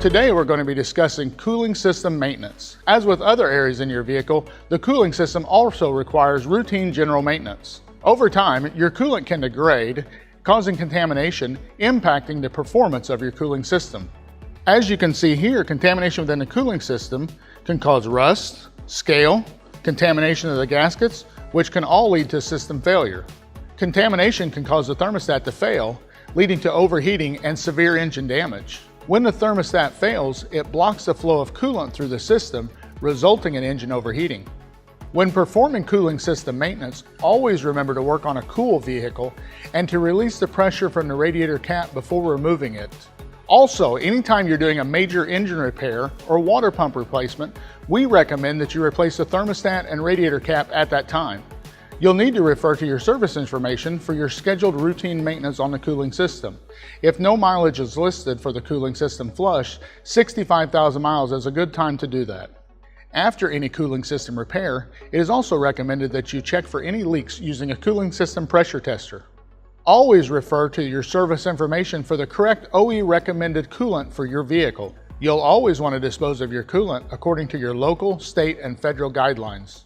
Today we're going to be discussing cooling system maintenance. As with other areas in your vehicle, the cooling system also requires routine general maintenance. Over time, your coolant can degrade, causing contamination, impacting the performance of your cooling system. As you can see here, contamination within the cooling system can cause rust, scale, contamination of the gaskets, which can all lead to system failure. Contamination can cause the thermostat to fail, leading to overheating and severe engine damage. When the thermostat fails, it blocks the flow of coolant through the system, resulting in engine overheating. When performing cooling system maintenance, always remember to work on a cool vehicle and to release the pressure from the radiator cap before removing it. Also, anytime you're doing a major engine repair or water pump replacement, we recommend that you replace the thermostat and radiator cap at that time. You'll need to refer to your service information for your scheduled routine maintenance on the cooling system. If no mileage is listed for the cooling system flush, 65,000 miles is a good time to do that. After any cooling system repair, it is also recommended that you check for any leaks using a cooling system pressure tester. Always refer to your service information for the correct OE recommended coolant for your vehicle. You'll always want to dispose of your coolant according to your local, state, and federal guidelines.